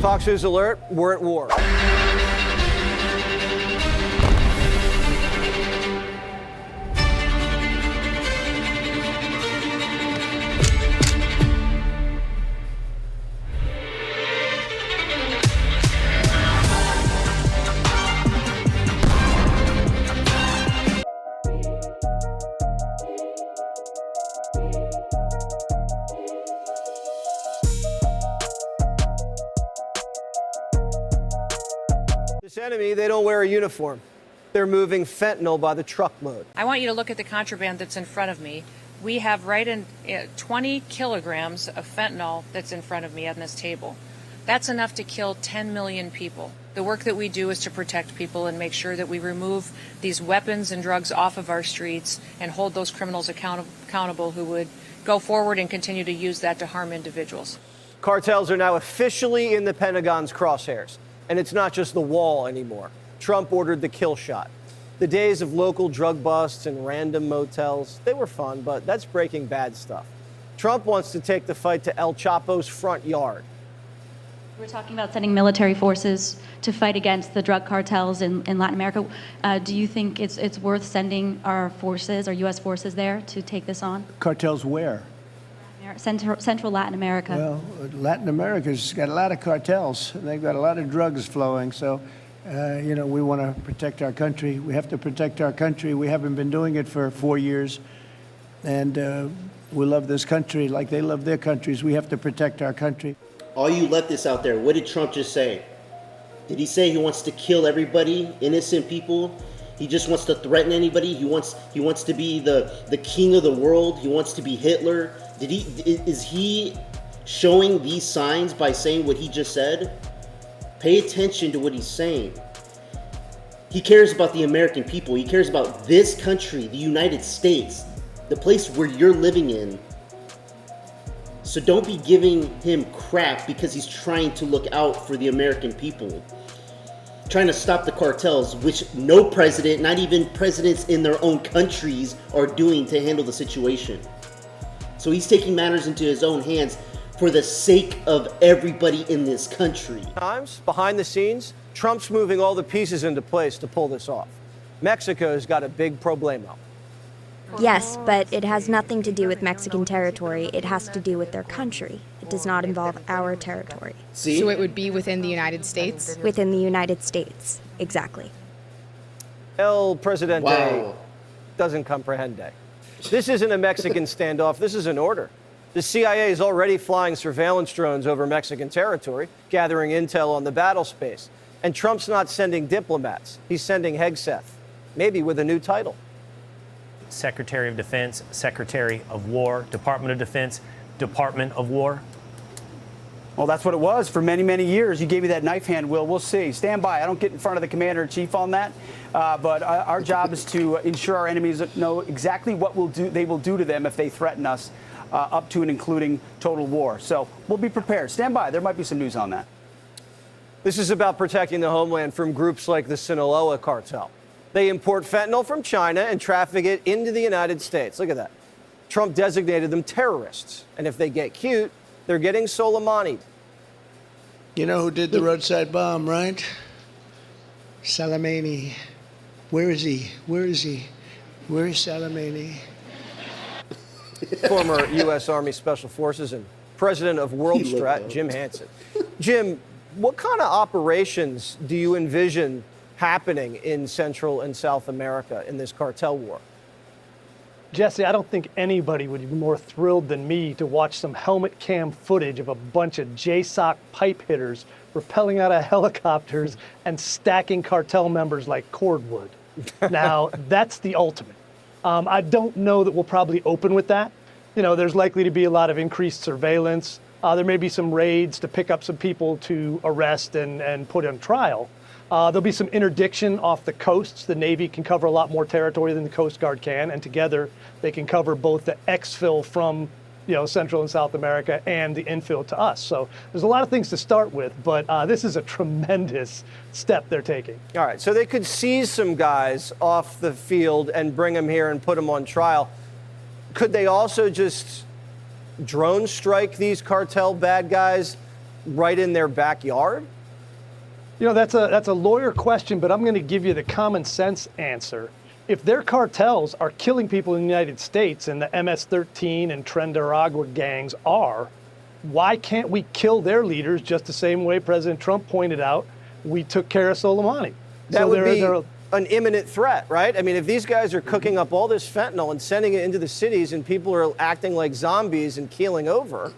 Fox News alert, we're at war. This enemy, they don't wear a uniform. They're moving fentanyl by the truckload. I want you to look at the contraband that's in front of me. We have 20 kilograms of fentanyl that's in front of me on this table. That's enough to kill 10 million people. The work that we do is to protect people and make sure that we remove these weapons and drugs off of our streets and hold those criminals accountable who would go forward and continue to use that to harm individuals. Cartels are now officially in the Pentagon's crosshairs. And it's not just the wall anymore. Trump ordered the kill shot. The days of local drug busts and random motels, they were fun, but that's Breaking Bad stuff. Trump wants to take the fight to El Chapo's front yard. We're talking about sending military forces to fight against the drug cartels in Latin America. Do you think it's worth sending our forces, our U.S. forces there to take this on? Cartels where? Central Latin America. Well, Latin America's got a lot of cartels. They've got a lot of drugs flowing. So, we want to protect our country. We have to protect our country. We haven't been doing it for 4 years. And we love this country like they love their countries. We have to protect our country. All you leftists out there, what did Trump just say? Did he say he wants to kill everybody, innocent people? He just wants to threaten anybody? He wants to be the king of the world? He wants to be Hitler? Is he showing these signs by saying what he just said? Pay attention to what he's saying. He cares about the American people. He cares about this country, the United States, the place where you're living in. So don't be giving him crap because he's trying to look out for the American people. Trying to stop the cartels, which no president, not even presidents in their own countries, are doing to handle the situation. So he's taking matters into his own hands for the sake of everybody in this country. Times, behind the scenes, Trump's moving all the pieces into place to pull this off. Mexico's got a big problemo. Yes, but it has nothing to do with Mexican territory. It has to do with their country. It does not involve our territory. See? So it would be within the United States? Within the United States, exactly. El Presidente Wow. doesn't comprehende. This isn't a Mexican standoff. This is an order. The CIA is already flying surveillance drones over Mexican territory, gathering intel on the battle space. And Trump's not sending diplomats. He's sending Hegseth, maybe with a new title. Secretary of Defense, Secretary of War, Department of Defense, Department of War. Well, that's what it was for many, many years. You gave me that knife hand, Will. We'll see. Stand by. I don't get in front of the commander-in-chief on that. But our job is to ensure our enemies know exactly what they will do to them if they threaten us, up to and including total war. So we'll be prepared. Stand by. There might be some news on that. This is about protecting the homeland from groups like the Sinaloa cartel. They import fentanyl from China and traffic it into the United States. Look at that. Trump designated them terrorists. And if they get cute, they're getting Soleimani'd. You know who did the roadside bomb, right? Soleimani. Where is he? Where is he? Where is Soleimani? Former U.S. Army Special Forces and president of World Strat, Jim Hansen. Jim, what kind of operations do you envision happening in Central and South America in this cartel war? Jesse, I don't think anybody would be more thrilled than me to watch some helmet cam footage of a bunch of JSOC pipe hitters rappelling out of helicopters and stacking cartel members like cordwood. Now, that's the ultimate. I don't know that we'll probably open with that. You know, there's likely to be a lot of increased surveillance. There may be some raids to pick up some people to arrest and put on trial. There'll be some interdiction off the coasts. The Navy can cover a lot more territory than the Coast Guard can, and together they can cover both the exfil from, Central and South America and the infill to us. So there's a lot of things to start with, but this is a tremendous step they're taking. All right, so they could seize some guys off the field and bring them here and put them on trial. Could they also just drone strike these cartel bad guys right in their backyard? You know, that's a lawyer question, but I'm going to give you the common sense answer. If their cartels are killing people in the United States and the MS-13 and Tren de Aragua gangs are, why can't we kill their leaders just the same way President Trump pointed out we took care of Soleimani? That would be an imminent threat, right? I mean, if these guys are cooking up all this fentanyl and sending it into the cities and people are acting like zombies and keeling over,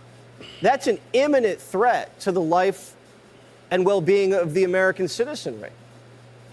that's an imminent threat to the life and well-being of the American citizenry.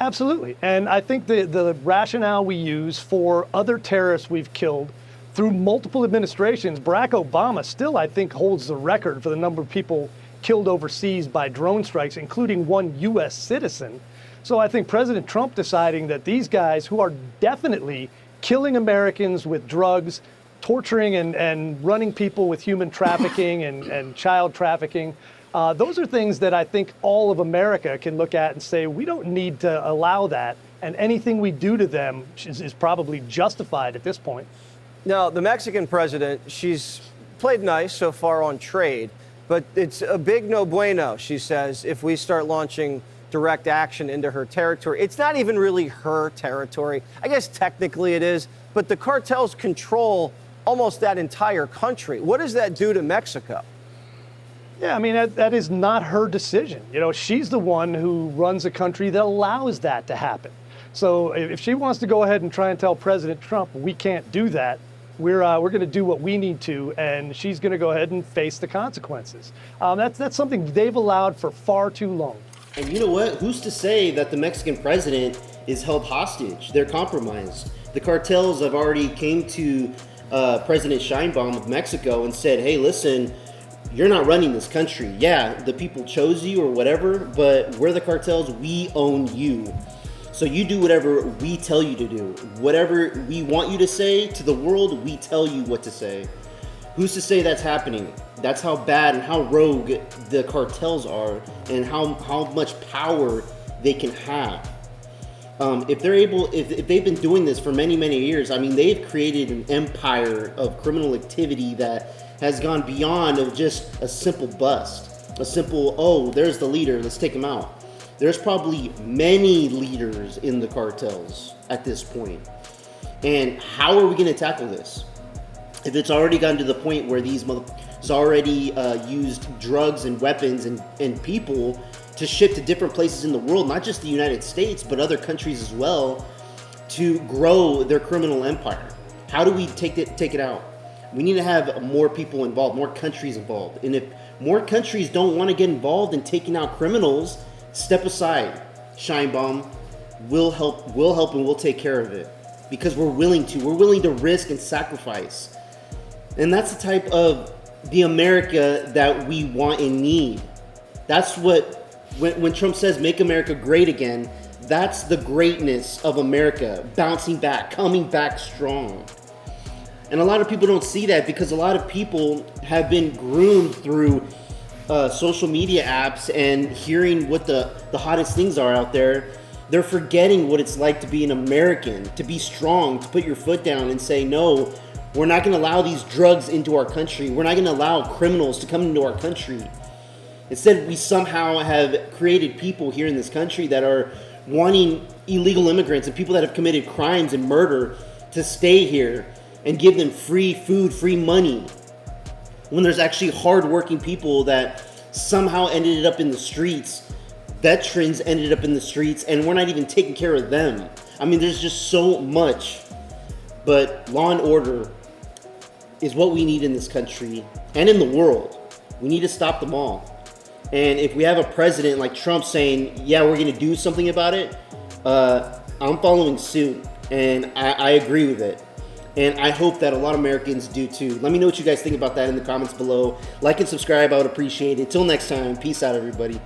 Absolutely. And I think the rationale we use for other terrorists we've killed through multiple administrations, Barack Obama still, I think, holds the record for the number of people killed overseas by drone strikes, including one U.S. citizen. So I think President Trump deciding that these guys who are definitely killing Americans with drugs, torturing and running people with human trafficking and child trafficking, those are things that I think all of America can look at and say, we don't need to allow that. And anything we do to them is probably justified at this point. Now, the Mexican president, she's played nice so far on trade, but it's a big no bueno, she says, if we start launching direct action into her territory. It's not even really her territory. I guess technically it is, but the cartels control almost that entire country. What does that do to Mexico? Yeah, I mean, that is not her decision. You know, she's the one who runs a country that allows that to happen. So if she wants to go ahead and try and tell President Trump, we can't do that, we're going to do what we need to, and she's going to go ahead and face the consequences. That's something they've allowed for far too long. And you know what? Who's to say that the Mexican president is held hostage? They're compromised. The cartels have already came to President Sheinbaum of Mexico and said, hey, listen, you're not running this country. Yeah, the people chose you or whatever, but we're the cartels. We own you. So you do whatever we tell you to do. Whatever we want you to say to the world, we tell you what to say. Who's to say that's happening? That's how bad and how rogue the cartels are and how much power they can have. If they're able, if they've been doing this for many, many years, I mean, they've created an empire of criminal activity that has gone beyond of just a simple bust. A simple, oh, there's the leader, let's take him out. There's probably many leaders in the cartels at this point. And how are we going to tackle this? If it's already gotten to the point where these motherfuckers already used drugs and weapons and people to ship to different places in the world, not just the United States, but other countries as well, to grow their criminal empire. How do we take it out? We need to have more people involved, more countries involved. And if more countries don't want to get involved in taking out criminals, step aside. Sheinbaum, we'll help and we'll take care of it. Because we're willing to. We're willing to risk and sacrifice. And that's the type of the America that we want and need. That's what, when Trump says, make America great again, that's the greatness of America, bouncing back, coming back strong. And a lot of people don't see that because a lot of people have been groomed through social media apps and hearing what the hottest things are out there. They're forgetting what it's like to be an American, to be strong, to put your foot down and say, no, we're not going to allow these drugs into our country. We're not going to allow criminals to come into our country. Instead, we somehow have created people here in this country that are wanting illegal immigrants and people that have committed crimes and murder to stay here and give them free food, free money, when there's actually hardworking people that somehow ended up in the streets. Veterans ended up in the streets, and we're not even taking care of them. I mean, there's just so much. But law and order is what we need in this country and in the world. We need to stop them all. And if we have a president like Trump saying, yeah, we're going to do something about it, I'm following suit, and I agree with it. And I hope that a lot of Americans do too. Let me know what you guys think about that in the comments below. Like and subscribe, I would appreciate it. Till next time, peace out, everybody.